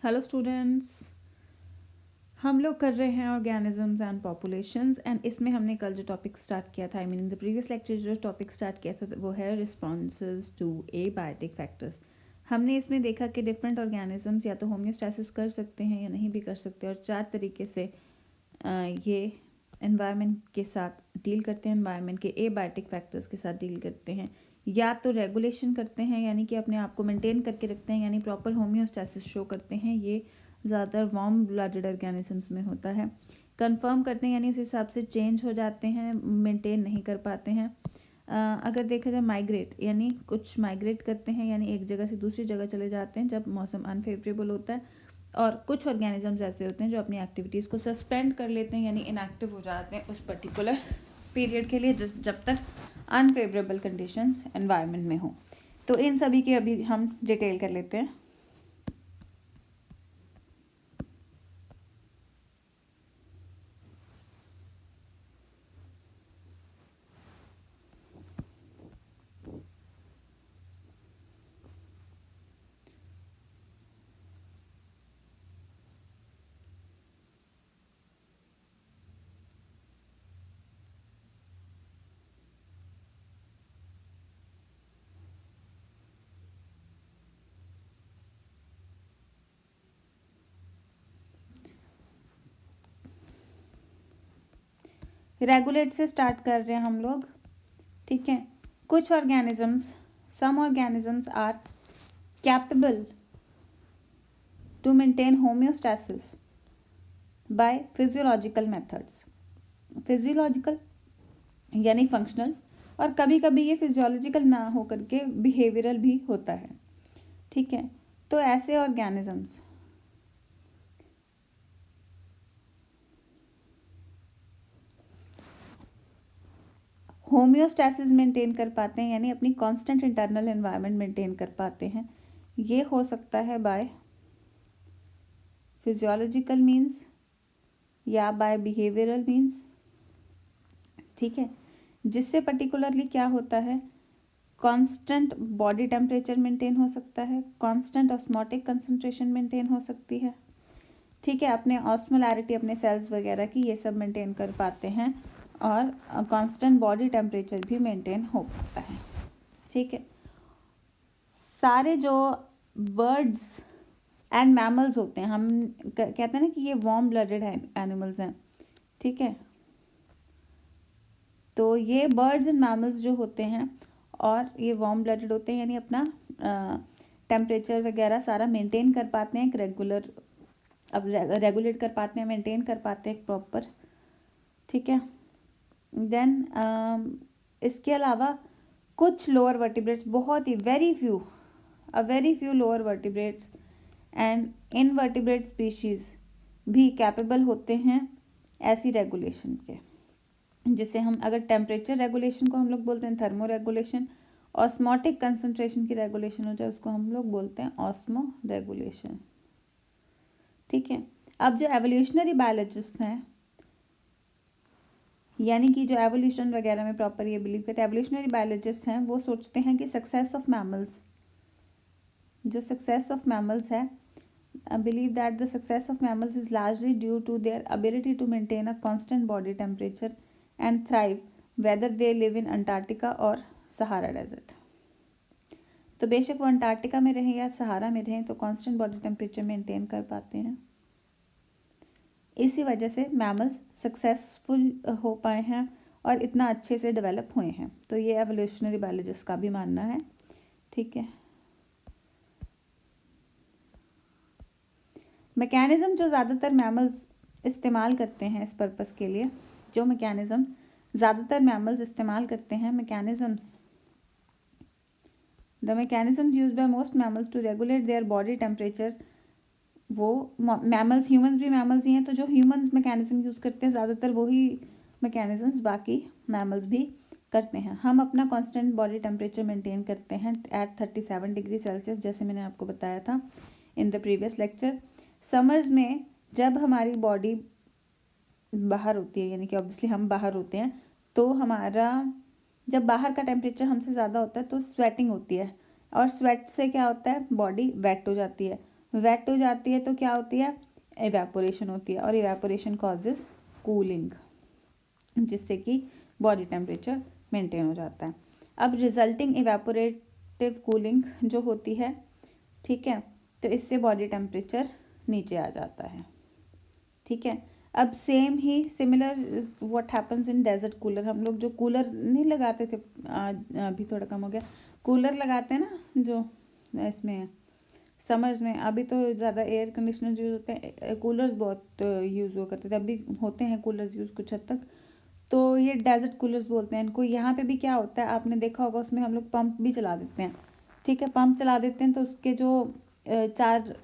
Hello students, हम लोग कर रहे हैं ऑर्गेनिजम्स एंड पॉपुलेशंस एंड इसमें हमने कल जो टॉपिक स्टार्ट किया था इन द प्रीवियस लेक्चर जो टॉपिक स्टार्ट किया था वो है रिस्पॉन्सेज टू एबायोटिक फैक्टर्स। हमने इसमें देखा कि डिफरेंट ऑर्गेनिजम्स या तो होम्योस्टैसिस कर सकते हैं या नहीं भी कर सकते और 4 तरीके से ये एनवायरनमेंट के साथ डील करते हैं, एनवायरनमेंट के एबायोटिक फैक्टर्स के साथ डील करते हैं। या तो रेगुलेशन करते हैं यानी कि अपने आप को मेंटेन करके रखते हैं यानी प्रॉपर होम्योस्टैसिस शो करते हैं, ये ज़्यादातर वार्म ब्लडेड ऑर्गेनिजम्स में होता है। कंफर्म करते हैं यानी उस हिसाब से चेंज हो जाते हैं, मेंटेन नहीं कर पाते हैं। अगर देखा जाए माइग्रेट यानी कुछ माइग्रेट करते हैं यानी एक जगह से दूसरी जगह चले जाते हैं जब मौसम अनफेवरेबल होता है। और कुछ ऑर्गेनिजम्स ऐसे होते हैं जो अपनी एक्टिविटीज़ को सस्पेंड कर लेते हैं यानी इनएक्टिव हो जाते हैं उस पर्टिकुलर पीरियड के लिए जब तक अनफेवरेबल कंडीशंस एनवायरनमेंट में हो। तो इन सभी की अभी हम डिटेल कर लेते हैं। रेगुलेट से स्टार्ट कर रहे हैं हम लोग, ठीक है। कुछ organisms, some organisms are capable to maintain homeostasis by physiological methods. Physiological यानी फंक्शनल, और कभी कभी ये फिजियोलॉजिकल ना हो करके बिहेवियरल भी होता है, ठीक है। तो ऐसे ऑर्गेनिजम्स होम्योस्टैसिस मेंटेन कर पाते हैं यानी अपनी कांस्टेंट इंटरनल एनवायरनमेंट मेंटेन कर पाते हैं। ये हो सकता है बाय फिजियोलॉजिकल मीन्स या बाय बिहेवियरल मीन्स, ठीक है। जिससे पर्टिकुलरली क्या होता है, कांस्टेंट बॉडी टेम्परेचर मेंटेन हो सकता है, कांस्टेंट ऑस्मोटिक कंसंट्रेशन मेंटेन हो सकती है, ठीक है। अपने ऑस्मोलैरिटी अपने सेल्स वगैरह की ये सब मेंटेन कर पाते हैं और कांस्टेंट बॉडी टेम्परेचर भी मेंटेन हो पाता है, ठीक है। सारे जो बर्ड्स एंड मैमल्स होते हैं, हम कहते हैं ना कि ये वार्म ब्लडेड एनिमल्स हैं, ठीक है। तो ये बर्ड्स एंड मैमल्स जो होते हैं और ये वार्म ब्लडेड होते हैं यानी अपना टेम्परेचर वगैरह सारा मेंटेन कर पाते हैं एक रेगुलर, अब रेगुलेट कर पाते हैं, मेंटेन कर पाते हैं प्रॉपर, ठीक है। देन इसके अलावा कुछ लोअर वर्टिब्रेट्स, बहुत ही very few lower vertebrates and invertebrate species भी कैपेबल होते हैं ऐसी रेगुलेशन के, जिसे हम अगर टेम्परेचर रेगुलेशन को हम लोग बोलते हैं थर्मो रेगुलेशन, ऑस्मोटिक कंसंट्रेशन की रेगुलेशन हो जाए उसको हम लोग बोलते हैं ऑस्मो रेगुलेशन, ठीक है। अब जो एवोल्यूशनरी बायोलॉजिस्ट हैं यानी कि जो एवोल्यूशन वगैरह में प्रॉपर ये बिलीव करते हैं, एवोल्यूशनरी बायोलॉजिस्ट हैं, वो सोचते हैं कि सक्सेस ऑफ मैमल्स, जो सक्सेस ऑफ मैमल्स है, believe that the success of mammals is largely due to their ability to maintain a constant body temperature and thrive whether they live in Antarctica or Sahara Desert। तो बेशक वो Antarctica में रहें या सहारा में रहें तो कांस्टेंट बॉडी टेम्परेचर मेंटेन कर पाते हैं। इसी वजह से मैमल्स सक्सेसफुल हो पाए हैं और इतना अच्छे से डेवलप हुए हैं। तो ये एवोल्यूशनरी बायोलॉजिस्ट का भी मानना है, ठीक है। मैकेनिज़्म जो ज़्यादातर मैमल्स इस्तेमाल करते हैं इस पर्पस के लिए, जो मैकेनिज़्म ज़्यादातर मैमल्स इस्तेमाल करते हैं, the mechanisms use by most mammals to regulate their body temperature, वो मैमल्स, ह्यूमंस भी मैमल्स ही हैं, तो जो ह्यूमंस मैकेनिज़्म यूज़ करते हैं ज़्यादातर वही मैकेनिज़म्स बाकी मैमल्स भी करते हैं। हम अपना कांस्टेंट बॉडी टेम्परेचर मेंटेन करते हैं एट 37 डिग्री सेल्सियस, जैसे मैंने आपको बताया था in the previous lecture. Summers में जब हमारी बॉडी बाहर होती है यानी कि ऑब्वियसली हम बाहर होते हैं, तो हमारा जब बाहर का टेम्परेचर हमसे ज़्यादा होता है तो स्वेटिंग होती है और स्वेट से क्या होता है, बॉडी वेट हो जाती है। वेट हो जाती है तो क्या होती है, इवेपोरेशन होती है, और इवेपोरेशन कॉजेज कूलिंग, जिससे कि बॉडी टेम्परेचर मेंटेन हो जाता है। अब रिजल्टिंग इवेपोरेटिव कूलिंग जो होती है, ठीक है, तो इससे बॉडी टेम्परेचर नीचे आ जाता है, ठीक है। अब सेम ही similar what happens in desert cooler, हम लोग जो कूलर नहीं लगाते थे, अभी थोड़ा कम हो गया, कूलर लगाते हैं ना जो इसमें समर्स में, अभी तो ज़्यादा एयर कंडीशनर यूज़ होते हैं, कूलर्स बहुत यूज़ हुआ करते थे, अभी होते हैं कूलर्स यूज़ कुछ हद तक, तो ये डेजर्ट कूलर्स बोलते हैं इनको। यहाँ पे भी क्या होता है, आपने देखा होगा, उसमें हम लोग पंप भी चला देते हैं, ठीक है, पंप चला देते हैं तो उसके जो चार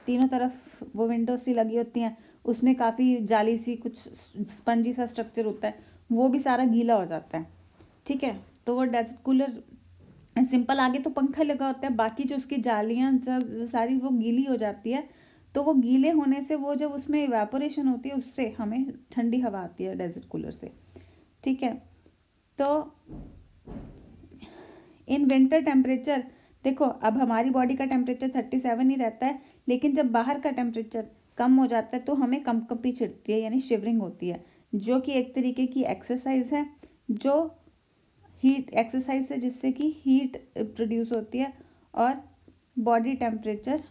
तीनों तरफ वो विंडो सी लगी होती हैं, उसमें काफ़ी जाली सी कुछ स्पंजी सा स्ट्रक्चर होता है, वो भी सारा गीला हो जाता है, ठीक है। तो वो डेजर्ट कूलर सिंपल, आगे तो पंखा लगा होता है, बाकी जो उसकी जालियाँ जब सारी वो गीली हो जाती है, तो वो गीले होने से वो जब उसमें इवेपोरेशन होती है, उससे हमें ठंडी हवा आती है डेजर्ट कूलर से, ठीक है। तो इन विंटर टेम्परेचर, देखो अब हमारी बॉडी का टेम्परेचर 37 ही रहता है, लेकिन जब बाहर का टेम्परेचर कम हो जाता है तो हमें कंपकंपी छिड़ती है, यानी शिवरिंग होती है, जो कि एक तरीके की एक्सरसाइज है, जो हीट एक्सरसाइज है, जिससे कि हीट प्रोड्यूस होती है और बॉडी टेम्परेचर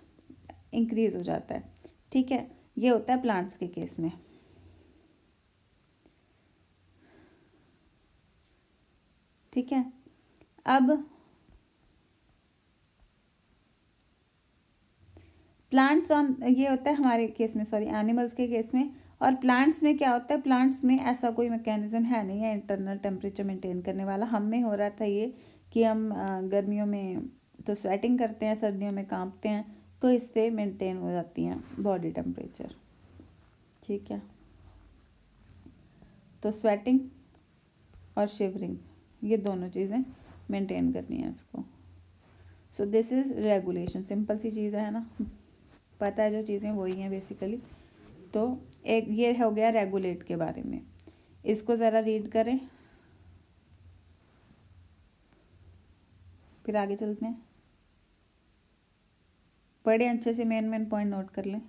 इंक्रीज हो जाता है, ठीक है। ये होता है प्लांट्स के केस में, ठीक है। अब प्लांट्स ऑन, ये होता है हमारे केस में, सॉरी एनिमल्स के केस में। और प्लांट्स में क्या होता है, प्लांट्स में ऐसा कोई मैकेनिज्म है नहीं है इंटरनल टेम्परेचर मेंटेन करने वाला। हम में हो रहा था ये कि हम गर्मियों में तो स्वेटिंग करते हैं, सर्दियों में कांपते हैं, तो इससे मेंटेन हो जाती हैं बॉडी टेम्परेचर, ठीक है। तो स्वेटिंग और शिवरिंग, ये दोनों चीज़ें मेंटेन करनी है इसको। So this is regulation, simple सी चीज़ है ना, पता है जो चीज़ें वही हैं बेसिकली। तो एक ये हो गया रेगुलेट के बारे में, इसको ज़रा रीड करें, फिर आगे चलते हैं, पढ़ें अच्छे से, मेन मेन पॉइंट नोट कर लें।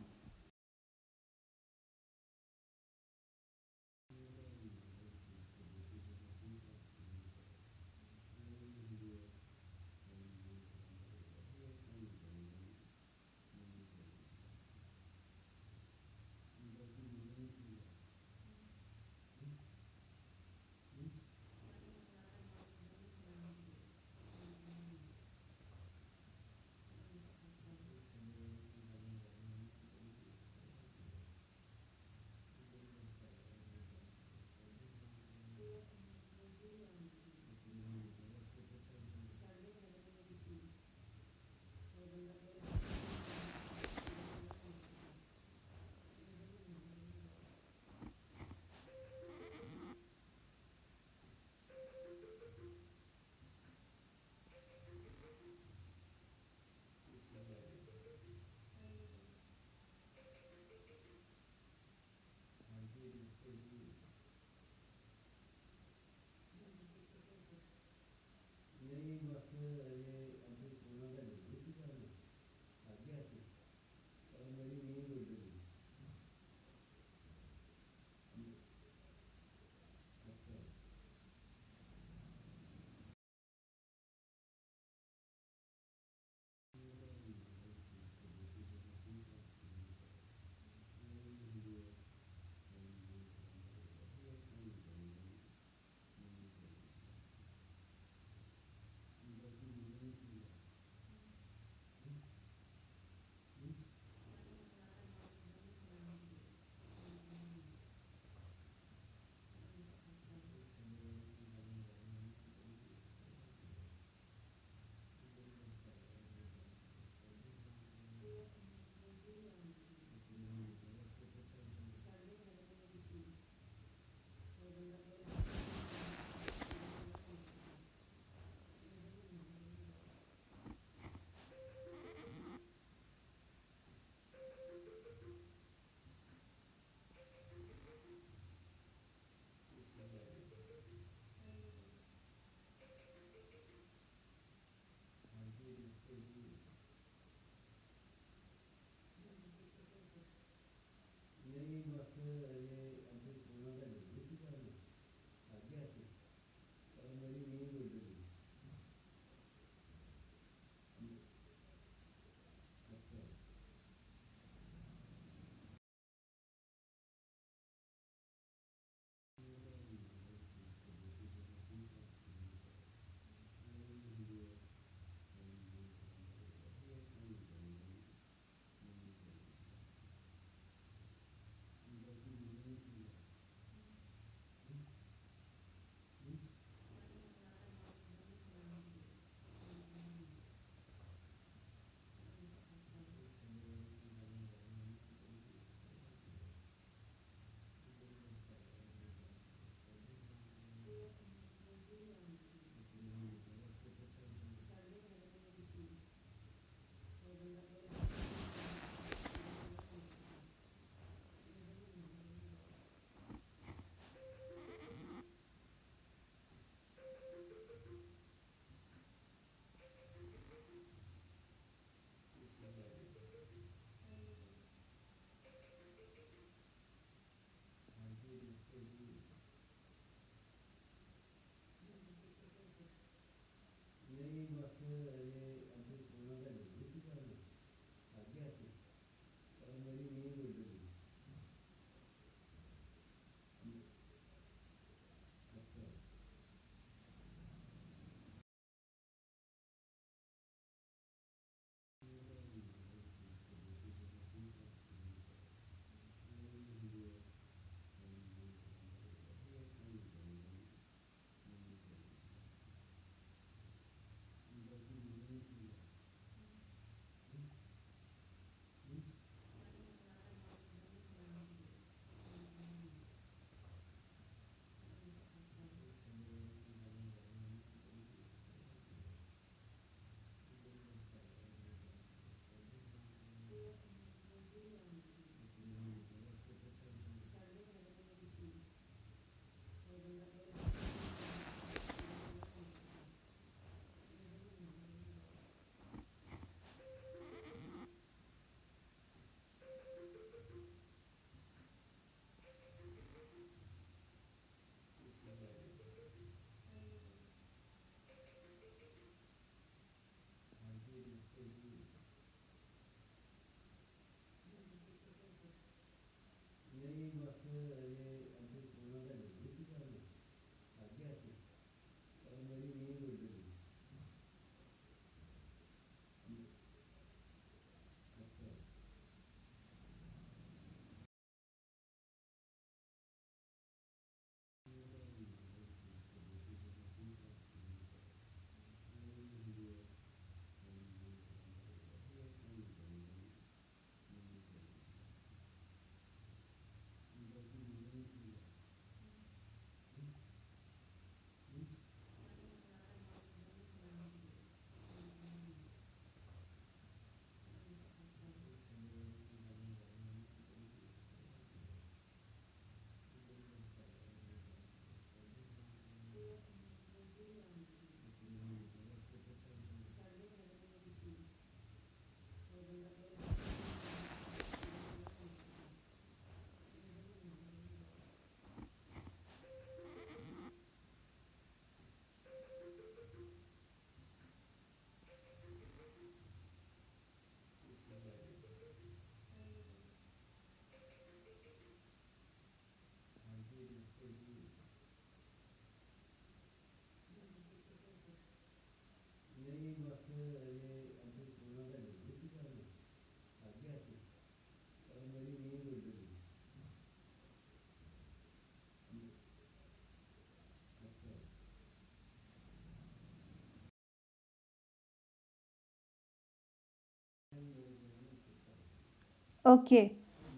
ओके,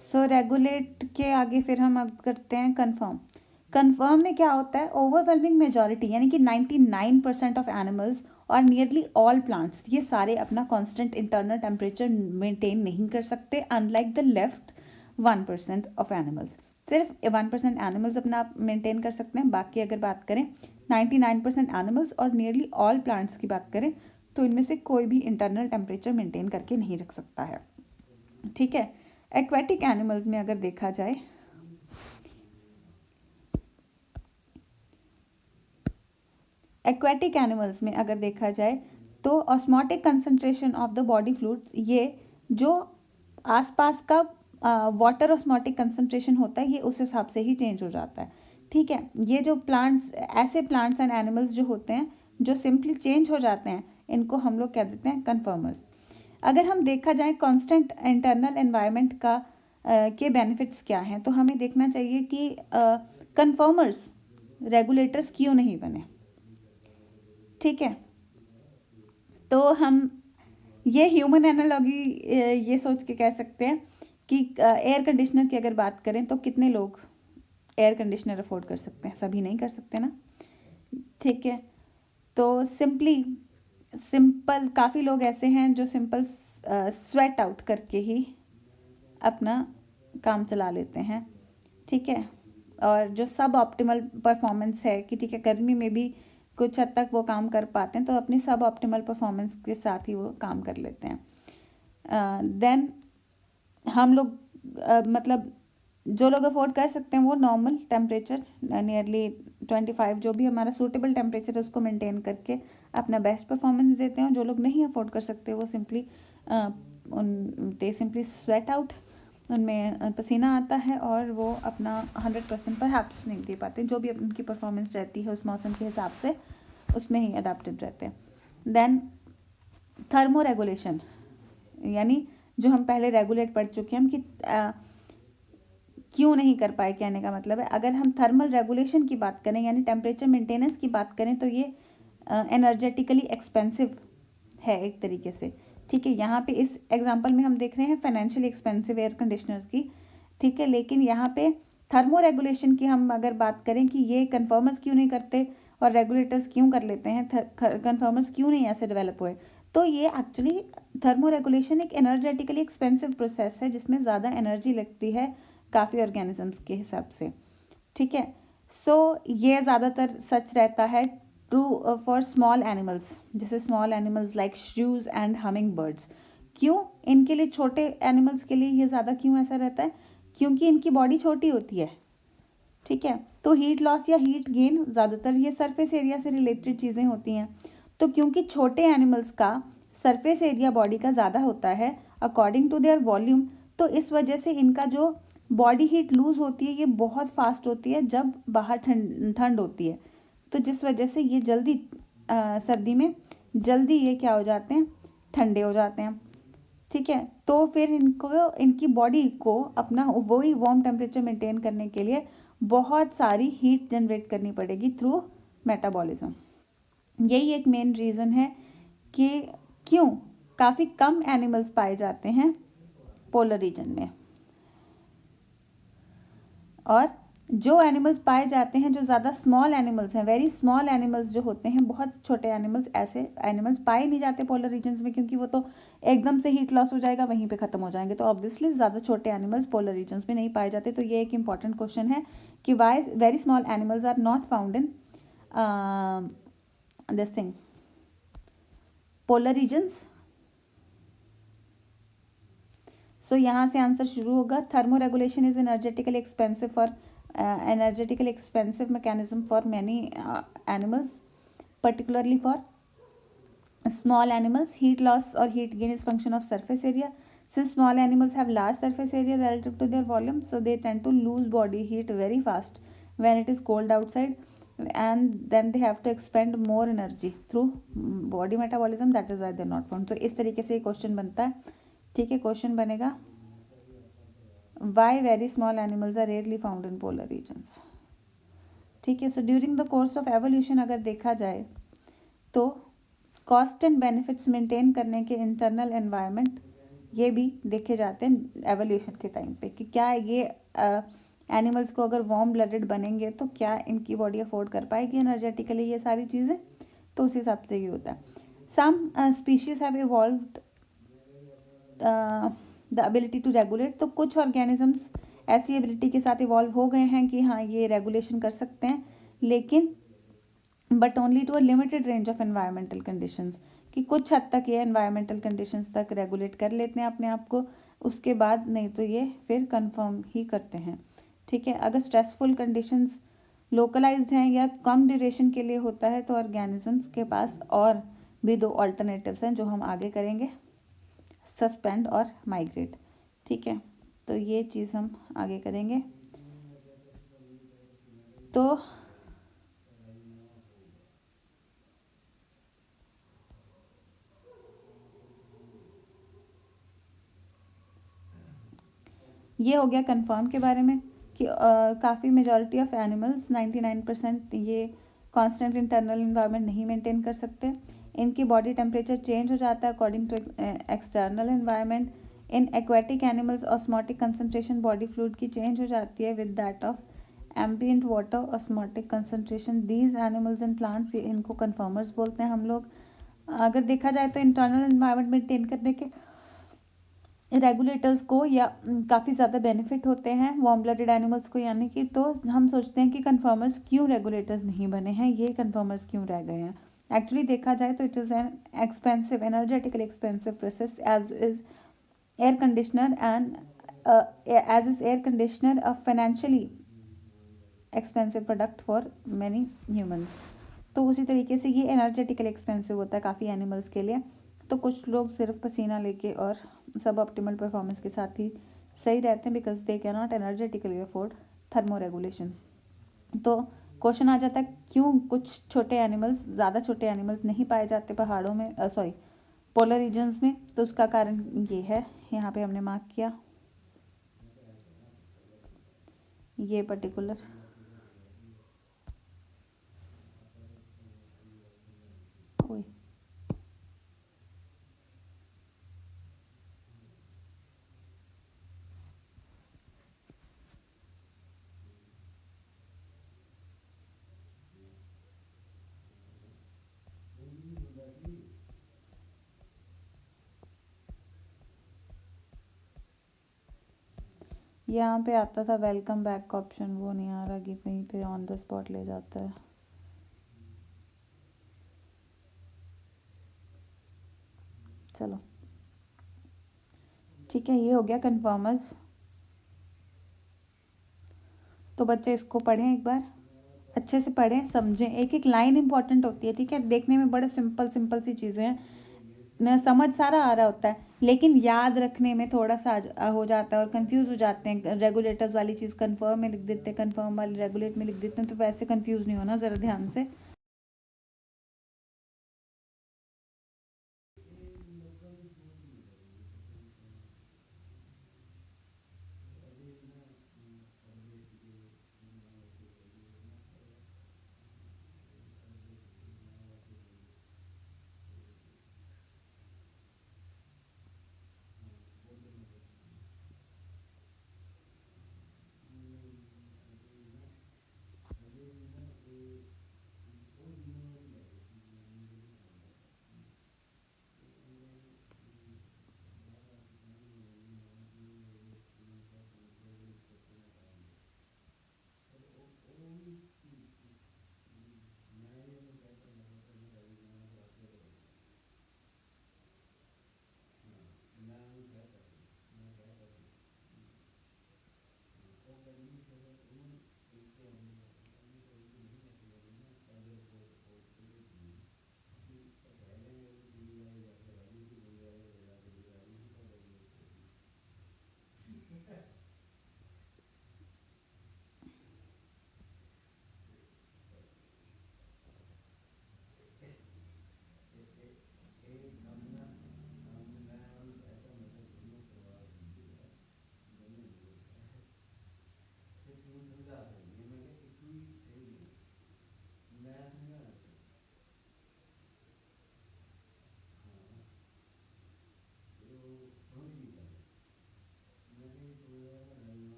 सो रेगुलेट के आगे फिर हम अब करते हैं कंफर्म। कंफर्म में क्या होता है, ओवरवेलमिंग मेजॉरिटी यानी कि 99% ऑफ एनिमल्स और नियरली ऑल प्लांट्स, ये सारे अपना कांस्टेंट इंटरनल टेम्परेचर मेंटेन नहीं कर सकते, unlike the left 1% of animals. सिर्फ 1% एनिमल्स अपना मेंटेन कर सकते हैं, बाकी अगर बात करें 99% एनिमल्स और नियरली ऑल प्लांट्स की बात करें तो इनमें से कोई भी इंटरनल टेम्परेचर मेंटेन करके नहीं रख सकता है। ठीक है, एक्वेटिक एनिमल्स में अगर देखा जाए, एक्वेटिक एनिमल्स में अगर देखा जाए तो osmotic concentration of the body fluids, ये जो आसपास का वाटर ऑस्मोटिक कंसंट्रेशन होता है ये उस हिसाब से ही चेंज हो जाता है। ठीक है, ये जो प्लांट्स, ऐसे प्लांट्स एंड एनिमल्स जो होते हैं जो सिंपली चेंज हो जाते हैं, इनको हम लोग कह देते हैं कन्फर्मर्स। अगर हम देखा जाए कांस्टेंट इंटरनल एनवायरनमेंट का के बेनिफिट्स क्या हैं, तो हमें देखना चाहिए कि कन्फर्मर्स रेगुलेटर्स क्यों नहीं बने। ठीक है, तो हम ये ह्यूमन एनालॉजी ये सोच के कह सकते हैं कि एयर कंडीशनर की अगर बात करें तो कितने लोग एयर कंडीशनर अफोर्ड कर सकते हैं, सभी नहीं कर सकते ना। ठीक है, तो सिंपल काफ़ी लोग ऐसे हैं जो सिंपल स्वेट आउट करके ही अपना काम चला लेते हैं। ठीक है, और जो सब ऑप्टिमल परफॉर्मेंस है कि ठीक है गर्मी में भी कुछ हद तक वो काम कर पाते हैं, तो अपनी सब ऑप्टिमल परफॉर्मेंस के साथ ही वो काम कर लेते हैं। देन हम लोग मतलब जो लोग अफोर्ड कर सकते हैं वो नॉर्मल टेम्परेचर नियरली 25 जो भी हमारा सूटेबल टेम्परेचर है उसको मेंटेन करके अपना बेस्ट परफॉर्मेंस देते हैं। जो लोग नहीं अफोर्ड कर सकते वो सिंपली दे सिंपली स्वेट आउट, उनमें पसीना आता है और वो अपना 100% पर हैप्स नहीं दे पाते, जो भी उनकी परफॉर्मेंस रहती है उस मौसम के हिसाब से उसमें ही अडेप्टेड रहते हैं। देन थर्मो रेगुलेशन, यानी जो हम पहले रेगुलेट पढ़ चुके हैं हम कि क्यों नहीं कर पाए, कहने का मतलब है अगर हम थर्मल रेगुलेशन की बात करें यानी टेम्परेचर मेंटेनेंस की बात करें तो ये एनर्जेटिकली एक्सपेंसिव है एक तरीके से। ठीक है, यहाँ पे इस एग्जांपल में हम देख रहे हैं फाइनेंशियली एक्सपेंसिव एयर कंडीशनर्स की। ठीक है, लेकिन यहाँ पे थर्मो रेगुलेशन की हम अगर बात करें कि ये कन्फर्मर्स क्यों नहीं करते और रेगुलेटर्स क्यों कर लेते हैं, कन्फर्मर्स क्यों नहीं ऐसे डेवलप हुए, तो ये एक्चुअली थर्मो रेगुलेशन एक एनर्जेटिकली एक्सपेंसिव प्रोसेस है जिसमें ज़्यादा एनर्जी लगती है काफ़ी ऑर्गेनिजम्स के हिसाब से। ठीक है, सो ये ज़्यादातर सच रहता है ट्रू फॉर स्मॉल एनिमल्स, जैसे small animals like श्रूज and humming birds. क्यों इनके लिए, छोटे एनिमल्स के लिए ये ज़्यादा क्यों ऐसा रहता है, क्योंकि इनकी बॉडी छोटी होती है। ठीक है, तो हीट लॉस या हीट गेन ज़्यादातर ये सरफेस एरिया से रिलेटेड चीज़ें होती हैं। तो क्योंकि छोटे एनिमल्स का सरफेस एरिया बॉडी का ज़्यादा होता है अकॉर्डिंग टू देयर वॉल्यूम, तो इस वजह से इनका जो बॉडी हीट लूज़ होती है ये बहुत फास्ट होती है जब बाहर ठंड होती है, तो जिस वजह से ये जल्दी सर्दी में जल्दी ये क्या हो जाते हैं, ठंडे हो जाते हैं। ठीक है, तो फिर इनको इनकी बॉडी को अपना वही वार्म टेम्परेचर मेंटेन करने के लिए बहुत सारी हीट जनरेट करनी पड़ेगी थ्रू मेटाबॉलिज्म। यही एक मेन रीज़न है कि क्यों काफ़ी कम एनिमल्स पाए जाते हैं पोलर रीजन में, और जो एनिमल्स पाए जाते हैं जो ज़्यादा स्मॉल एनिमल्स हैं, वेरी स्मॉल एनिमल्स जो होते हैं, बहुत छोटे एनिमल्स, ऐसे एनिमल्स पाए नहीं जाते पोलर रीजन्स में, क्योंकि वो तो एकदम से हीट लॉस हो जाएगा वहीं पे ख़त्म हो जाएंगे, तो ऑब्वियसली ज़्यादा छोटे एनिमल्स पोलर रीजन्स में नहीं पाए जाते। तो ये एक इंपॉर्टेंट क्वेश्चन है कि why very small animals are not found in this thing polar regions. So यहाँ से आंसर शुरू होगा, thermoregulation is energetically expensive for energetically expensive mechanism for many animals, particularly for small animals. Heat loss or heat gain is function of surface area. Since small animals have large surface area relative to their volume, so they tend to lose body heat very fast when it is cold outside, and then they have to expend more energy through body metabolism. That is why they are not found. तो इस तरीके से question बनता है। ठीक है, question बनेगा why very small animals are rarely found in polar regions। ठीक है, so during the course of evolution अगर देखा जाए तो कॉस्ट एंड बेनिफिट्स मेंटेन करने के इंटरनल एनवायरनमेंट ये भी देखे जाते हैं एवोल्यूशन के टाइम पे कि क्या ये एनिमल्स को अगर वार्म ब्लडेड बनेंगे तो क्या इनकी बॉडी अफोर्ड कर पाएगी एनर्जेटिकली ये सारी चीज़ें, तो उस हिसाब से ये होता है. Some species have evolved the ability to regulate, तो कुछ ऑर्गेनिजम्स ऐसी एबिलिटी के साथ इवॉल्व हो गए हैं कि हाँ ये रेगुलेशन कर सकते हैं, लेकिन but only to a limited range of environmental conditions, कि कुछ हद तक ये एनवायरमेंटल कंडीशंस तक रेगुलेट कर लेते हैं अपने आप को, उसके बाद नहीं तो ये फिर कंफर्म ही करते हैं. ठीक है, अगर स्ट्रेसफुल कंडीशंस लोकलाइज्ड हैं या कम ड्यूरेशन के लिए होता है तो ऑर्गेनिजम्स के पास और भी दो ऑल्टरनेटिव्स हैं जो हम आगे करेंगे, सस्पेंड और माइग्रेट. ठीक है, तो ये चीज़ हम आगे करेंगे. तो ये हो गया कंफर्म के बारे में कि काफ़ी मेजॉरिटी ऑफ एनिमल्स 99% ये कांस्टेंट इंटरनल इन्वायरमेंट नहीं मेंटेन कर सकते. इनकी बॉडी टेम्परेचर चेंज हो जाता है अकॉर्डिंग टू एक्सटर्नल इन्वायरमेंट. इन aquatic animals osmotic concentration body fluid की चेंज हो जाती है with that of ambient water osmotic concentration. These animals and plants, इनको कन्फर्मर्स बोलते हैं हम लोग. अगर देखा जाए तो इंटरनल इन्वायरमेंट मेंटेन करने के रेगुलेटर्स को या काफ़ी ज़्यादा बेनिफिट होते हैं वार्म ब्लडेड एनिमल्स को, यानी कि तो हम सोचते हैं कि कन्फर्मर्स क्यों रेगुलेटर्स नहीं बने हैं, ये कन्फर्मर्स क्यों रह गए हैं. एक्चुअली देखा जाए तो it is an expensive energetically expensive process as is air conditioner and as is air conditioner a financially expensive product for many humans. तो उसी तरीके से ये एनर्जेटिकली एक्सपेंसिव होता है काफ़ी एनिमल्स के लिए. तो कुछ लोग सिर्फ पसीना लेके और सब ऑप्टिमल परफॉर्मेंस के साथ ही सही रहते हैं because they can not energetically afford thermo regulation. तो क्वेश्चन आ जाता है क्यों कुछ छोटे एनिमल्स, ज़्यादा छोटे एनिमल्स नहीं पाए जाते पहाड़ों में, सॉरी पोलर रीजन्स में. तो उसका कारण ये है, यहाँ पे हमने मार्क किया ये पर्टिकुलर. ओए यहाँ पे आता था वेलकम बैक का ऑप्शन, वो नहीं आ रहा कि वहीं पे ऑन द स्पॉट ले जाता है. चलो ठीक है, ये हो गया कन्फर्मर्स. तो बच्चे इसको पढ़ें एक बार, अच्छे से पढ़ें समझें, एक एक लाइन इंपॉर्टेंट होती है. ठीक है, देखने में बड़े सिंपल सिंपल सी चीज़ें हैं न, समझ सारा आ रहा होता है, लेकिन याद रखने में थोड़ा सा हो जाता है और कंफ्यूज हो जाते हैं. रेगुलेटर्स वाली चीज़ कन्फर्म में लिख देते हैं, कन्फर्म वाली रेगुलेट में लिख देते हैं, तो वैसे कंफ्यूज नहीं होना, ज़रा ध्यान से.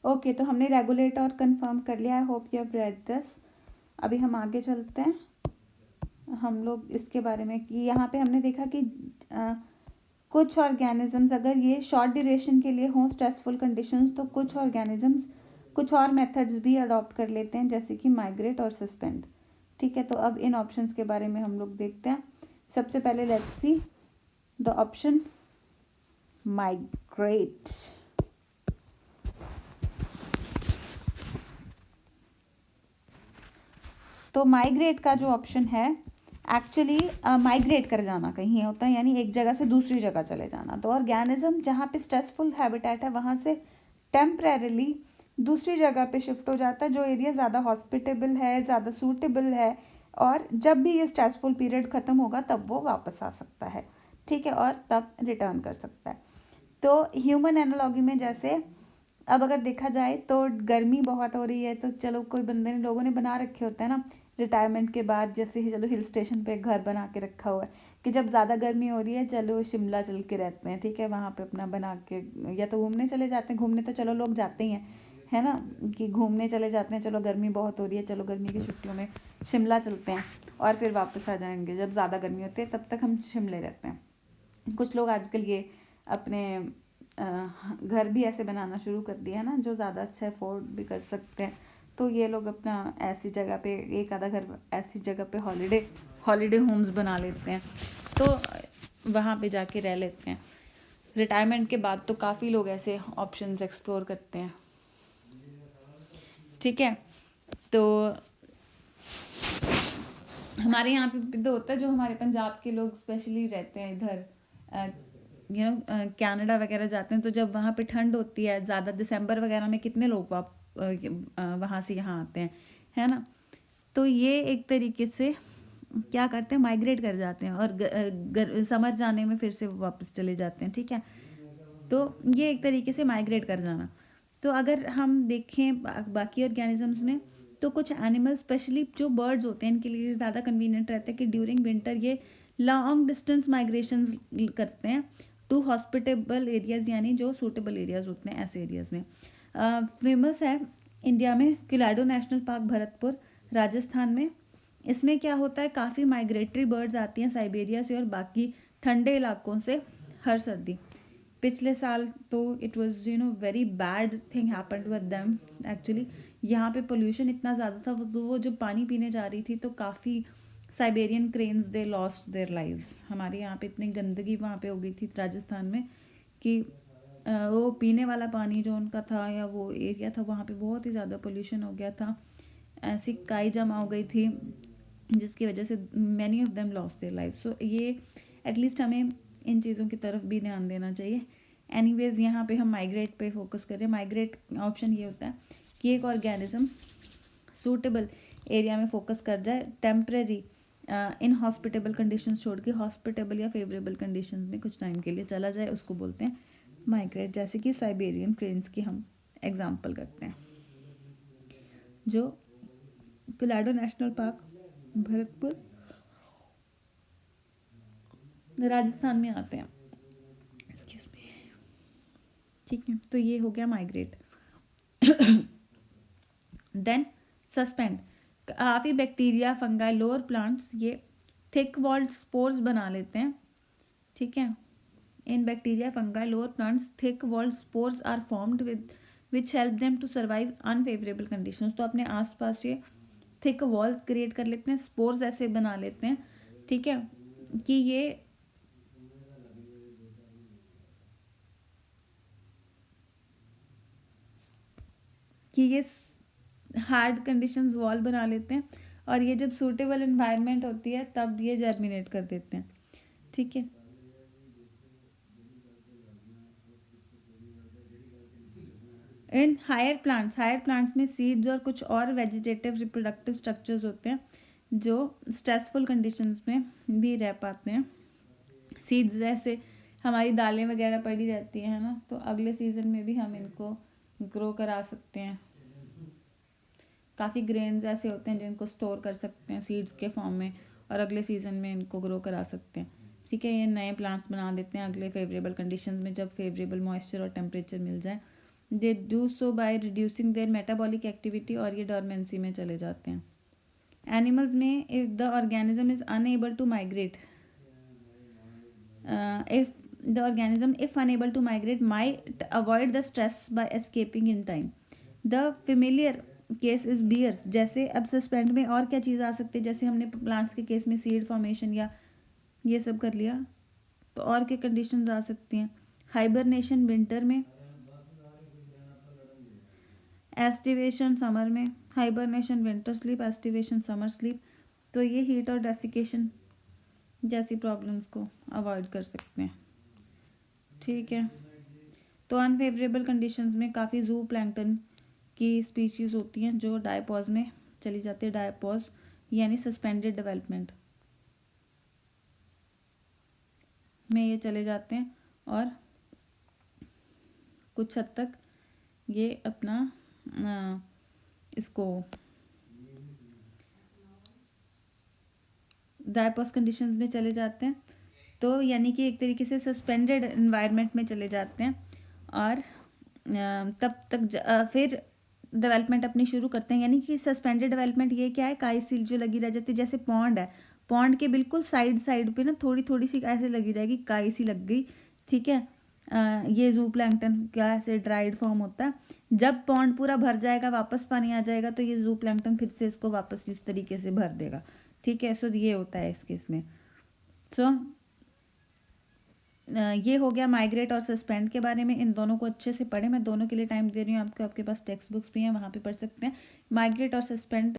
ओके, तो हमने रेगुलेट और कंफर्म कर लिया। I hope you have read this. अभी हम आगे चलते हैं। हम लोग इसके बारे में कि यहाँ पे हमने देखा कि कुछ ऑर्गेनिजम्स अगर ये शॉर्ट ड्यूरेशन के लिए हों स्ट्रेसफुल कंडीशंस, तो कुछ ऑर्गेनिजम्स कुछ और मेथड्स भी अडॉप्ट कर लेते हैं, जैसे कि माइग्रेट और सस्पेंड। ठीक है, तो अब इन ऑप्शंस के बारे में हम लोग देखते हैं। सबसे पहले let's see the option migrate. तो माइग्रेट का जो ऑप्शन है, एक्चुअली माइग्रेट कर जाना कहीं होता है, यानी एक जगह से दूसरी जगह चले जाना। तो ऑर्गेनिज्म जहाँ पे स्ट्रेसफुल हैबिटेट है वहाँ से टेम्परेरली दूसरी जगह पे शिफ्ट हो जाता है, जो एरिया ज़्यादा हॉस्पिटेबल है, ज़्यादा सूटेबल है, और जब भी ये स्ट्रेसफुल पीरियड ख़त्म होगा तब वो वापस आ सकता है। ठीक है, और तब रिटर्न कर सकता है। तो ह्यूमन एनालॉजी में जैसे अब अगर देखा जाए तो गर्मी बहुत हो रही है, तो चलो कोई बंदे ने लोगों ने बना रखे होते हैं ना रिटायरमेंट के बाद, जैसे ही चलो हिल स्टेशन पे घर बना के रखा हुआ है कि जब ज़्यादा गर्मी हो रही है चलो शिमला चल के रहते हैं। ठीक है, वहाँ पे अपना बना के या तो घूमने चले जाते हैं, घूमने तो चलो लोग जाते ही हैं, है ना, कि घूमने चले जाते हैं, चलो गर्मी बहुत हो रही है, चलो गर्मी की छुट्टियों में शिमला चलते हैं, और फिर वापस आ जाएंगे जब ज़्यादा गर्मी होती है, तब तक हम शिमले रहते हैं। कुछ लोग आजकल ये अपने घर भी ऐसे बनाना शुरू कर दिया है ना, जो ज़्यादा अच्छा अफोर्ड भी कर सकते हैं, तो ये लोग अपना ऐसी जगह पे एक आधा घर ऐसी जगह पे हॉलीडे होम्स बना लेते हैं, तो वहाँ पे जाके रह लेते हैं। रिटायरमेंट के बाद तो काफ़ी लोग ऐसे ऑप्शंस एक्सप्लोर करते हैं। ठीक है, तो हमारे यहाँ पे तो होता है, जो हमारे पंजाब के लोग स्पेशली रहते हैं इधर, कनाडा वगैरह जाते हैं, तो जब वहाँ पे ठंड होती है ज़्यादा, दिसंबर वगैरह में कितने लोग वहाँ से यहाँ आते हैं, है ना। तो ये एक तरीके से क्या करते हैं, माइग्रेट कर जाते हैं, और समर जाने में फिर से वापस चले जाते हैं। ठीक है, तो ये एक तरीके से माइग्रेट कर जाना। तो अगर हम देखें बाकी ऑर्गेनिजम्स में, तो कुछ एनिमल्स स्पेशली जो बर्ड्स होते हैं इनके लिए ज़्यादा कन्वीनियंट रहता है कि ड्यूरिंग विंटर ये लॉन्ग डिस्टेंस माइग्रेशंस करते हैं टू हॉस्पिटेबल एरियाज़, यानी जो सूटेबल एरियाज़ होते हैं ऐसे एरियाज़ में। फेमस है इंडिया में Colorado national park, Bharatpur, Rajasthan में। इसमें क्या होता है, काफ़ी माइग्रेटरी बर्ड्स आती हैं साइबेरिया से और बाकी ठंडे इलाकों से हर सर्दी। पिछले साल तो it was very bad thing happened with them actually. यहाँ पे पोल्यूशन इतना ज़्यादा था, वो जब पानी पीने जा रही थी तो काफ़ी Siberian cranes they lost their lives. हमारे यहाँ पे इतनी गंदगी वहाँ पे हो गई थी राजस्थान में कि वो पीने वाला पानी जो उनका था या वो एरिया था वहाँ पे बहुत ही ज़्यादा पोल्यूशन हो गया था, ऐसी काई जमा हो गई थी जिसकी वजह से many of them lost their life. So ये एटलीस्ट हमें इन चीज़ों की तरफ भी ध्यान देना चाहिए। एनीवेज यहाँ पे हम माइग्रेट पे फोकस करें। माइग्रेट ऑप्शन ये होता है कि एक ऑर्गेनिज्म सूटेबल एरिया में फोकस कर जाए, टेम्परेरी इन हॉस्पिटेबल कंडीशंस छोड़ के हॉस्पिटेबल या फेवरेबल कंडीशंस में कुछ टाइम के लिए चला जाए, उसको बोलते हैं माइग्रेट। जैसे कि साइबेरियन क्रेन्स की हम एग्जांपल करते हैं, जो Colorado national park, Bharatpur, Rajasthan में आते हैं। Excuse me. ठीक है, तो ये हो गया माइग्रेट। देन सस्पेंड, काफ़ी बैक्टीरिया, फंगाई, लोअर प्लांट्स ये थिक वॉल्ड स्पोर्स बना लेते हैं। ठीक है, In bacteria, fungi, lower plants, thick walled spores are formed with which help them to survive unfavorable conditions. तो अपने आसपास ये थिक वॉल क्रिएट कर लेते हैं, स्पोर्स ऐसे बना लेते हैं, ठीक है, कि ये हार्ड कंडीशंस वॉल बना लेते हैं, और ये जब सूटेबल एनवायरनमेंट होती है तब ये जर्मिनेट कर देते हैं, ठीक है। इन हायर प्लांट्स में सीड्स और कुछ और वेजिटेटिव रिप्रोडक्टिव स्ट्रक्चर्स होते हैं जो स्ट्रेसफुल कंडीशंस में भी रह पाते हैं। सीड्स जैसे हमारी दालें वगैरह पड़ी रहती हैं, है ना, तो अगले सीज़न में भी हम इनको ग्रो करा सकते हैं। काफ़ी ग्रेन्स ऐसे होते हैं जिनको स्टोर कर सकते हैं सीड्स के फॉर्म में, और अगले सीज़न में इनको ग्रो करा सकते हैं, ठीक है। ये नए प्लांट्स बना देते हैं अगले फेवरेबल कंडीशंस में, जब फेवरेबल मॉइस्चर और टेम्परेचर मिल जाए। They do so by reducing their metabolic activity, और ये डॉर्मेंसी में चले जाते हैं। एनिमल्स में if the organism is unable to migrate, if the organism if unable to migrate might avoid the stress by escaping in time. The familiar case is bears. जैसे अब suspend में और क्या चीज़ आ सकती है, जैसे हमने प्लांट्स के केस में सीड फॉर्मेशन या ये सब कर लिया, तो और क्या कंडीशंस आ सकती हैं। हाइबरनेशन विंटर में, एस्टिवेशन समर में, hibernation winter sleep, aestivation summer sleep, तो ये हीट और डेसिकेशन जैसी प्रॉब्लम्स को अवॉइड कर सकते हैं, ठीक है। तो अनफेवरेबल कंडीशंस में काफ़ी जू प्लैंक्टन की स्पीशीज़ होती हैं जो डायपॉज में चली जाती है, डायपॉज यानी सस्पेंडेड डेवलपमेंट में ये चले जाते हैं, और कुछ हद तक ये अपना इसको डायपॉज कंडीशंस में चले जाते हैं, तो यानी कि एक तरीके से सस्पेंडेड एनवायरनमेंट में चले जाते हैं, और तब तक फिर डेवलपमेंट अपनी शुरू करते हैं। यानी कि सस्पेंडेड डेवलपमेंट ये क्या है, काई सील जो लगी रह जाती है, जैसे पॉन्ड है, पॉन्ड के बिल्कुल साइड साइड पे ना थोड़ी थोड़ी सी ऐसे लगी रहेगी, काई सी लग गई, ठीक है। ये जू प्लैंक्टन क्या ऐसे ड्राइड फॉर्म होता है। जब पॉन्ड पूरा भर जाएगा, वापस पानी आ जाएगा, तो ये जू प्लैंक्टन फिर से इसको वापस इस तरीके से भर देगा, ठीक है। सो ये होता है इस केस में। सो ये हो गया माइग्रेट और सस्पेंड के बारे में। इन दोनों को अच्छे से पढ़ें, मैं दोनों के लिए टाइम दे रही हूँ आपको, आपके पास टेक्स्ट बुक्स भी हैं, वहाँ पे पढ़ सकते हैं माइग्रेट और suspend.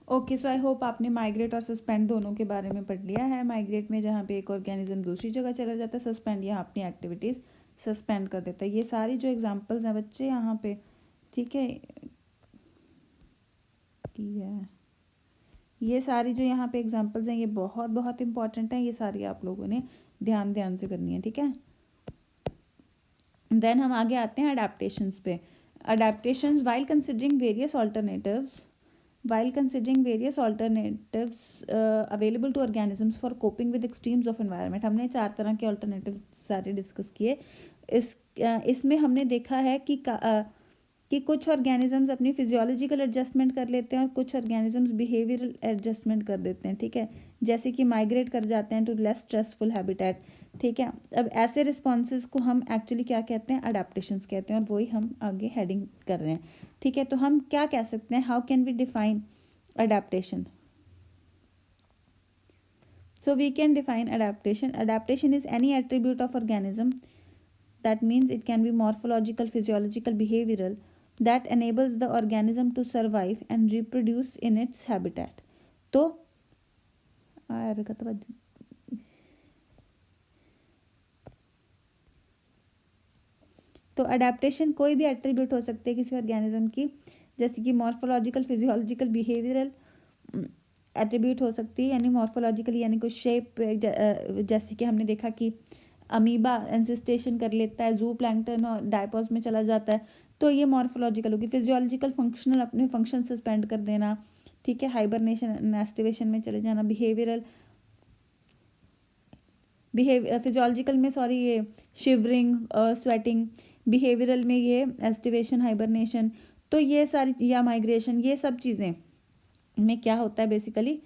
Okay, so I hope आपने माइग्रेट और सस्पेंड दोनों के बारे में पढ़ लिया है। माइग्रेट में जहाँ पे एक ऑर्गेनिज्म दूसरी जगह चला जाता है, सस्पेंड यहाँ अपनी एक्टिविटीज़ सस्पेंड कर देता है। ये सारी जो एग्जांपल्स हैं बच्चे यहाँ पे, ठीक है, ये सारी जो यहाँ पे एग्जांपल्स हैं ये बहुत बहुत इंपॉर्टेंट हैं। ये सारी आप लोगों ने ध्यान से करनी है, ठीक है। देन हम आगे आते हैं अडेप्टेशंस पे। Adaptations while considering various alternatives available to organisms for coping with extremes of environment. हमने 4 तरह के ऑल्टरनेटिव सारे डिस्कस किए। इसमें हमने देखा है कि कुछ ऑर्गेनिजम्स अपनी फिजियोलॉजिकल एडजस्टमेंट कर लेते हैं और कुछ ऑर्गेनिजम्स बिहेवियरल एडजस्टमेंट कर देते हैं, ठीक है, जैसे कि माइग्रेट कर जाते हैं टू लेस स्ट्रेसफुल हैबिटेट, ठीक है। अब ऐसे रिस्पॉन्सेज को हम एक्चुअली क्या कहते हैं, अडेप्टेशंस कहते हैं, और वही हम आगे हेडिंग कर रहे हैं, ठीक है। तो हम क्या कह सकते हैं, how can we define adaptation? So we can define adaptation. Adaptation is any attribute of organism, that means it can be morphological, physiological, behavioral, that enables the organism to survive and reproduce in its habitat. तो adaptation कोई भी attribute हो सकते हैं किसी organism की, जैसे कि मॉर्फोलॉजिकल, फिजियोलॉजिकल, बिहेवियरल एट्रीब्यूट हो सकती है, यानी मॉर्फोलॉजिकल यानी कोई शेप, जैसे कि हमने देखा कि अमीबा एंसिस्टेशन कर लेता है, जू प्लैंकटन और डायपोज में चला जाता है, तो ये मॉर्फोलॉजिकल होगी। फिजियोलॉजिकल फंक्शनल, अपने फंक्शन सस्पेंड कर देना, ठीक है, हाइबरनेशन एस्टिवेशन में चले जाना। बिहेवियरल फिजियोलॉजिकल में ये शिवरिंग और स्वेटिंग, बिहेवियरल में ये एस्टिवेशन, हाइबरनेशन, तो ये सारी, या माइग्रेशन, ये सब चीज़ें में क्या होता है बेसिकली,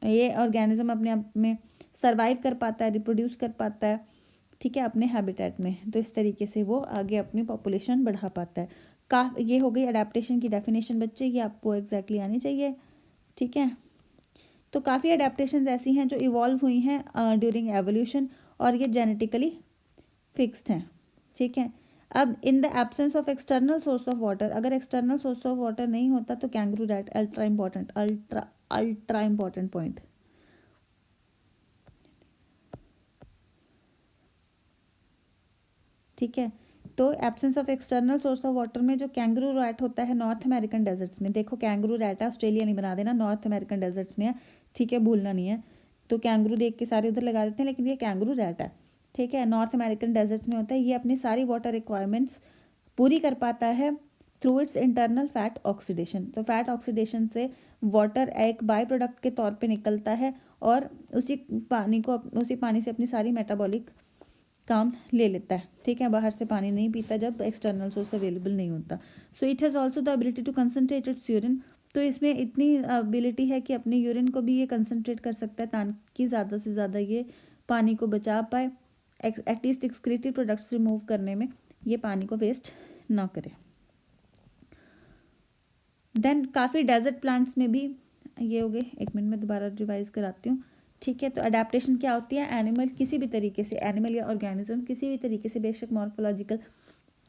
ये ऑर्गेनिज्म अपने आप में सरवाइव कर पाता है, रिप्रोड्यूस कर पाता है, ठीक है, अपने हैबिटेट में। तो इस तरीके से वो आगे अपनी पॉपुलेशन बढ़ा पाता है। ये हो गई अडेप्टेशन की डेफिनेशन बच्चे, ये आपको एग्जैक्टली आनी चाहिए, ठीक है। तो काफ़ी अडेप्टेशंस ऐसी हैं जो इवॉल्व हुई हैं ड्यूरिंग एवोल्यूशन, और ये जेनेटिकली फिक्स्ड हैं, ठीक है। अब in the absence of external source of water, अगर एक्सटर्नल सोर्स ऑफ वाटर नहीं होता तो kangaroo rat, ultra important point, ठीक है। तो absence of external source of water में जो कैंगरू रैट होता है नॉर्थ अमेरिकन डेजर्ट्स में, देखो कैंगरू रैट है, ऑस्ट्रेलिया नहीं बना देना, नॉर्थ अमेरिकन डेजर्ट्स में है, ठीक है, भूलना नहीं है। तो कैंगरू देख के सारे उधर लगा देते हैं, लेकिन ये कैंगरू रैट है, ठीक है, नॉर्थ अमेरिकन डेजर्ट्स में होता है। ये अपनी सारी वाटर रिक्वायरमेंट्स पूरी कर पाता है through it's internal fat oxidation. तो फैट ऑक्सीडेशन से वाटर एक बाय प्रोडक्ट के तौर पे निकलता है, और उसी पानी से अपनी सारी मेटाबॉलिक काम ले लेता है, ठीक है, बाहर से पानी नहीं पीता जब एक्सटर्नल सोर्स अवेलेबल नहीं होता। So it has also the ability to concentrate its urine, तो इसमें इतनी एबिलिटी है कि अपने यूरिन को भी ये कंसनट्रेट कर सकता है ताकि ज़्यादा से ज़्यादा ये पानी को बचा पाए, एटलीस्ट एक्सक्रीटिव प्रोडक्ट्स रिमूव करने में ये पानी को वेस्ट ना करे। देन काफ़ी डेजर्ट प्लांट्स में भी ये हो गए, एक मिनट में दोबारा रिवाइज कराती हूँ, ठीक है। तो अडेप्टेशन क्या होती है, एनिमल किसी भी तरीके से, एनिमल या ऑर्गेनिज्म किसी भी तरीके से, बेशक मॉर्फोलॉजिकल,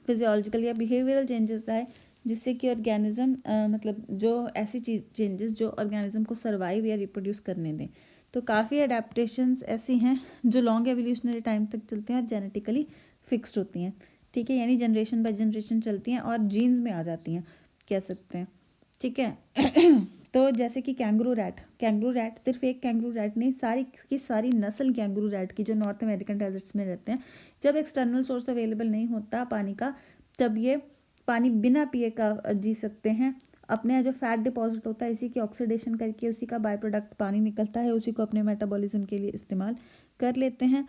फिजियोलॉजिकल या बिहेवियरल चेंजेस आए, जिससे कि ऑर्गेनिज्म मतलब जो ऐसी चेंजेस जो ऑर्गेनिज्म को सर्वाइव या रिप्रोड्यूस करने दें। तो काफ़ी अडेप्टेशंस ऐसी हैं जो लॉन्ग एवोल्यूशनरी टाइम तक चलती हैं और जेनेटिकली फिक्स्ड होती हैं, ठीक है, यानी जनरेशन बाय जनरेशन चलती हैं और जीन्स में आ जाती हैं, कह सकते हैं, ठीक है। तो जैसे कि कैंगरू रैट सिर्फ एक कैंगरू रैट नहीं, सारी की सारी नस्ल कैंगरू रैट की जो नॉर्थ अमेरिकन डेजर्ट्स में रहते हैं, जब एक्सटर्नल सोर्स अवेलेबल नहीं होता पानी का, तब ये पानी बिना पिए का जी सकते हैं। अपने यहाँ जो फैट डिपॉजिट होता है इसी की ऑक्सीडेशन करके उसी का बाय प्रोडक्ट पानी निकलता है, उसी को अपने मेटाबॉलिज्म के लिए इस्तेमाल कर लेते हैं।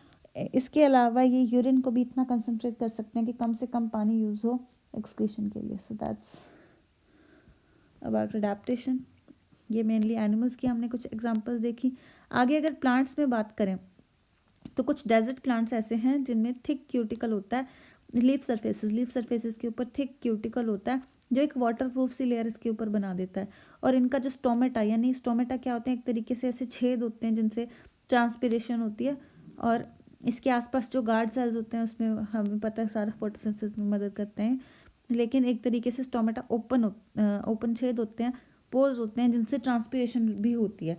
इसके अलावा ये यूरिन को भी इतना कंसनट्रेट कर सकते हैं कि कम से कम पानी यूज़ हो एक्सक्रीशन के लिए। So that's about adaptation. ये मेनली एनिमल्स की हमने कुछ एग्जांपल्स देखी। आगे अगर प्लांट्स में बात करें तो कुछ डेजर्ट प्लांट्स ऐसे हैं जिनमें थिक क्यूटिकल होता है, लीफ सरफेसेस के ऊपर थिक क्यूटिकल होता है जो एक वाटर प्रूफ सी लेयर इसके ऊपर बना देता है। और इनका जो स्टोमेटा, यानी स्टोमेटा क्या होते हैं, एक तरीके से ऐसे छेद होते हैं जिनसे ट्रांसपिरेशन होती है, और इसके आसपास जो गार्ड सेल्स होते हैं उसमें हमें पता है सारा फोटोसिंथेसिस में मदद करते हैं, लेकिन एक तरीके से स्टोमेटा ओपन छेद होते हैं, पोर्स होते हैं, जिनसे ट्रांसपीरेशन भी होती है।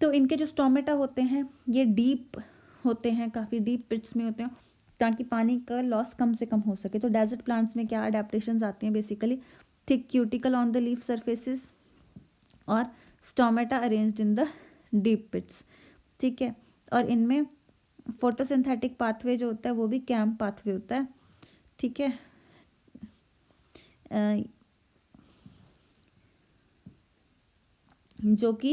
तो इनके जो स्टोमेटा होते हैं ये डीप होते हैं, काफ़ी डीप पिट्स में होते हैं, ताकि पानी का लॉस कम से कम हो सके। तो डेजर्ट प्लांट्स में क्या अडेप्टेशंस आती हैं basically, thick cuticle on the leaf surfaces और stomata arranged in the deep pits, ठीक है। और इनमें फोटोसिंथेटिक पाथवे जो होता है वो भी कैम्प पाथवे होता है, ठीक है। जो कि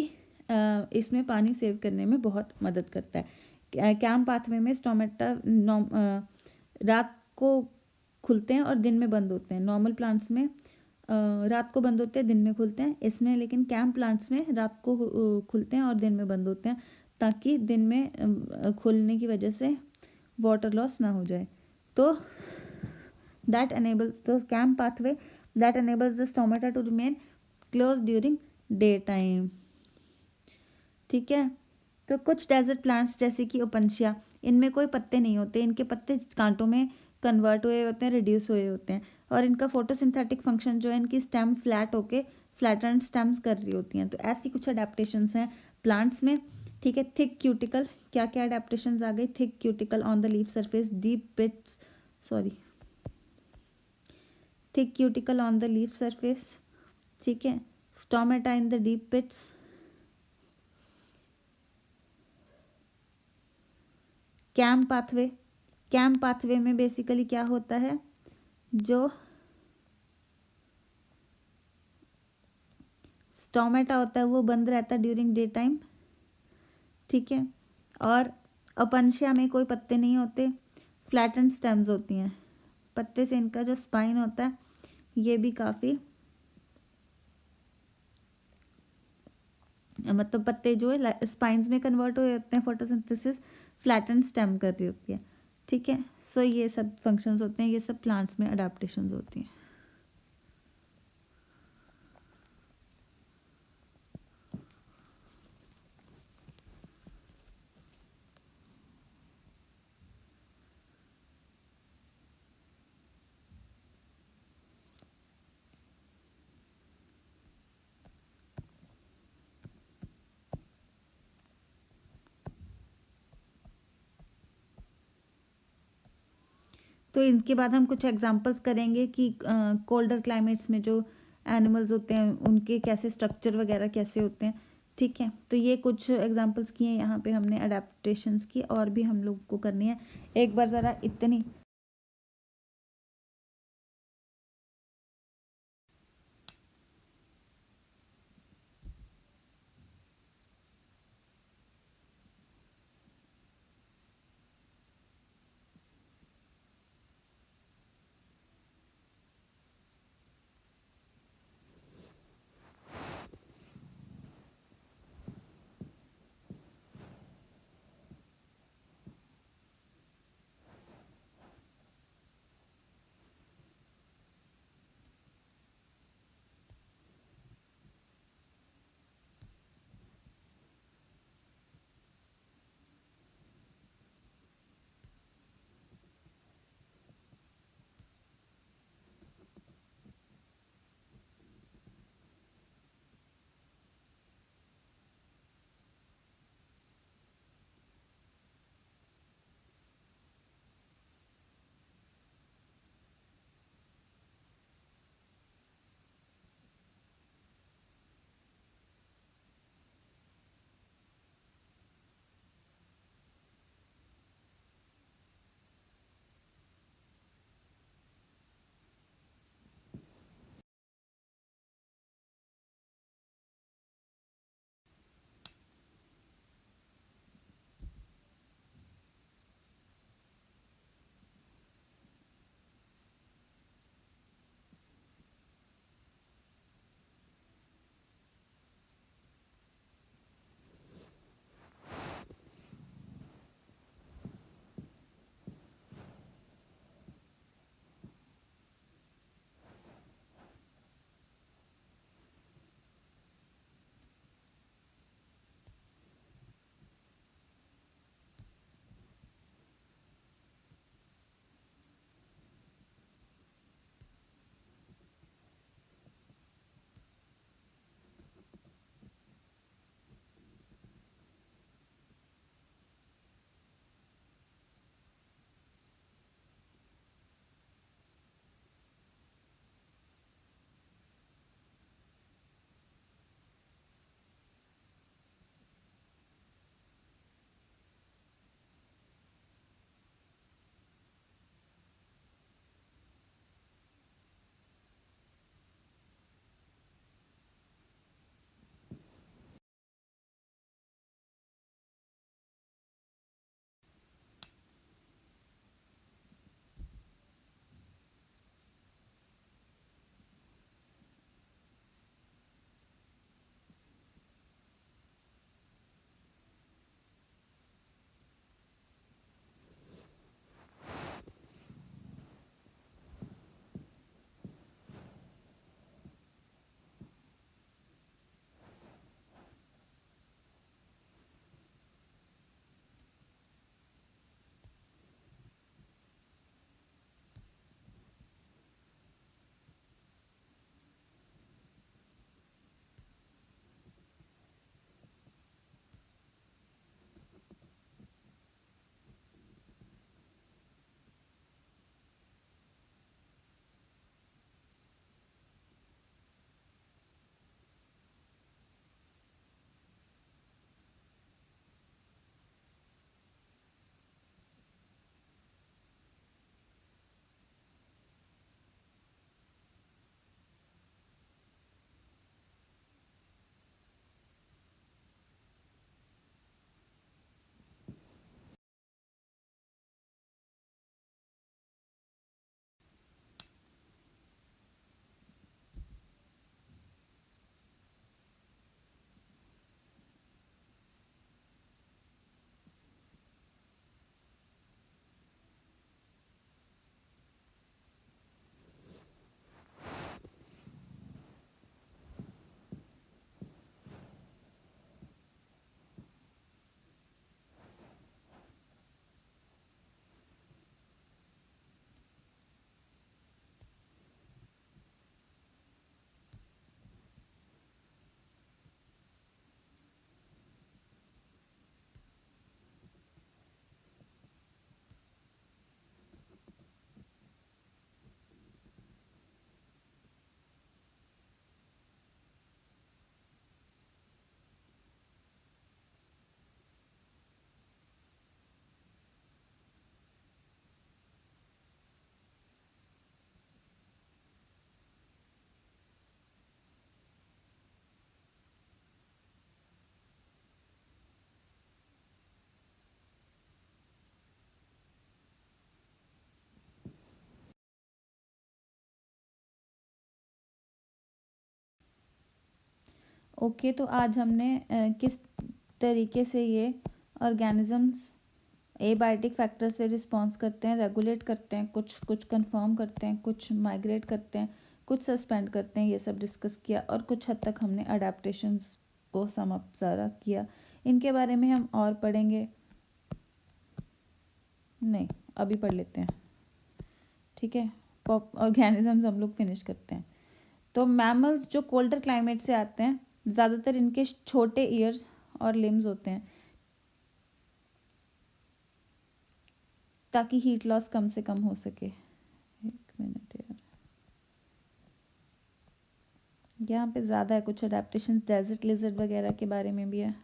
इसमें पानी सेव करने में बहुत मदद करता है। कैम्प पाथवे में स्टोमेटा रात को खुलते हैं और दिन में बंद होते हैं। नॉर्मल प्लांट्स में रात को बंद होते हैं, दिन में खुलते हैं। इसमें लेकिन कैम्प प्लांट्स में रात को खुलते हैं और दिन में बंद होते हैं, ताकि दिन में खुलने की वजह से वाटर लॉस ना हो जाए। तो that enables the CAM pathway that enables the stomata to remain closed during daytime, ठीक है। तो कुछ डेजर्ट प्लांट्स जैसे कि ओपनशिया, इनमें कोई पत्ते नहीं होते, इनके पत्ते कांटों में कन्वर्ट हुए होते हैं, रिड्यूस हुए होते हैं, और इनका फोटोसिंथेटिक फंक्शन जो है, इनकी स्टेम फ्लैट होके फ्लैटेंड स्टेम्स कर रही होती हैं। तो ऐसी कुछ अडेप्टेशंस हैं प्लांट्स में, ठीक है। थिक क्यूटिकल, क्या क्या अडेप्टेशंस आ गई, thick cuticle on the leaf surface, deep pits, sorry, thick cuticle on the leaf surface, ठीक है। Stomata in the deep pits, CAM pathway, CAM pathway में बेसिकली क्या होता है, जो स्टोमेटा होता है वो बंद रहता है ड्यूरिंग डे टाइम, ठीक है। और अपनशिया में कोई पत्ते नहीं होते, फ्लैटेंड स्टेम्स होती हैं। पत्ते से इनका जो स्पाइन होता है ये भी काफ़ी, मतलब पत्ते जो है स्पाइन्स में कन्वर्ट हुए होते हैं, फोटोसिंथेसिस फ्लैटेंड स्टेम कर रही होती है, ठीक है। सो ये सब फंक्शंस होते हैं, ये सब प्लांट्स में अडेप्टेशंस होती हैं। तो इनके बाद हम कुछ एग्जांपल्स करेंगे कि कोल्डर क्लाइमेट्स में जो एनिमल्स होते हैं उनके कैसे स्ट्रक्चर वगैरह कैसे होते हैं, ठीक है। तो ये कुछ एग्जांपल्स किए यहाँ पे हमने अडेप्टेशंस की, और भी हम लोग को करनी है। एक बार ज़रा इतनी ओके, तो आज हमने किस तरीके से ये ऑर्गेनिजम्स एबायोटिक फैक्टर से रिस्पॉन्स करते हैं, रेगुलेट करते हैं, कुछ कंफर्म करते हैं, कुछ माइग्रेट करते हैं, कुछ सस्पेंड करते हैं, ये सब डिस्कस किया। और कुछ हद तक हमने अडेप्टेशंस को सम अप ज़रा किया। इनके बारे में हम और पढ़ेंगे, नहीं अभी पढ़ लेते हैं, ठीक है। ऑर्गेनिजम्स हम लोग फिनिश करते हैं। तो मैमल्स जो कोल्डर क्लाइमेट से आते हैं, ज़्यादातर इनके छोटे ईयर्स और लिम्स होते हैं, ताकि हीट लॉस कम से कम हो सके। एक मिनट यार, यहाँ पे ज़्यादा है, कुछ अडेप्टेशंस डेजर्ट लिजर्ड वगैरह के बारे में भी है।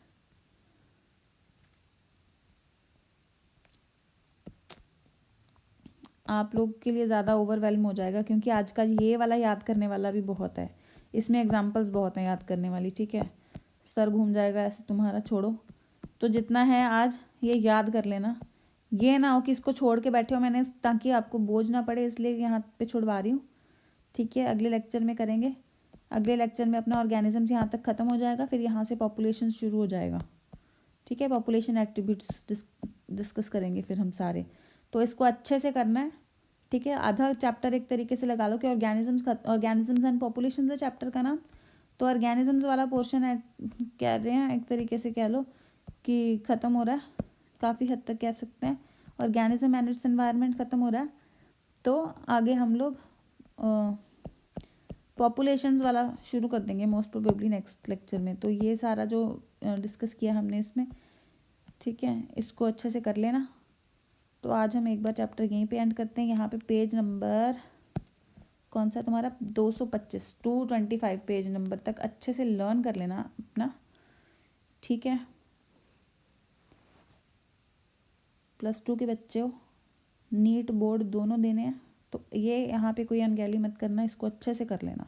आप लोग के लिए ज़्यादा ओवरवेल्म हो जाएगा, क्योंकि आज का ये वाला याद करने वाला भी बहुत है, इसमें एग्जांपल्स बहुत हैं याद करने वाली, ठीक है। सर घूम जाएगा ऐसे तुम्हारा, छोड़ो। तो जितना है आज ये याद कर लेना, ये ना हो कि इसको छोड़ के बैठे हो मैंने, ताकि आपको बोझ ना पड़े, इसलिए यहाँ पे छुड़वा रही हूँ, ठीक है। अगले लेक्चर में करेंगे। अगले लेक्चर में अपना ऑर्गेनिजम्स यहाँ तक ख़त्म हो जाएगा, फिर यहाँ से पॉपुलेशन शुरू हो जाएगा, ठीक है। पॉपुलेशन एट्रीब्यूट्स डिस्कस करेंगे फिर हम सारे। तो इसको अच्छे से करना है, ठीक है। आधा चैप्टर एक तरीके से लगा लो कि ऑर्गेनिजम्स एंड पॉपुलेशन है चैप्टर का नाम। तो ऑर्गेनिजम्स वाला पोर्शन है, कह रहे हैं एक तरीके से कह लो कि ख़त्म हो रहा है, काफ़ी हद तक कह सकते हैं। ऑर्गेनिज्म एंड इट्स एनवायरनमेंट ख़त्म हो रहा है। तो आगे हम लोग पॉपुलेशंस वाला शुरू कर देंगे मोस्ट प्रोबेबली नेक्स्ट लेक्चर में। तो ये सारा जो डिस्कस किया हमने इसमें, ठीक है, इसको अच्छे से कर लेना। तो आज हम एक बार चैप्टर यहीं पे एंड करते हैं। यहाँ पे पेज नंबर कौन सा तुम्हारा 225 225 पेज नंबर तक अच्छे से लर्न कर लेना अपना, ठीक है। +2 के बच्चे हो, नीट बोर्ड दोनों देने हैं, तो ये यहाँ पे कोई अनगैली मत करना, इसको अच्छे से कर लेना।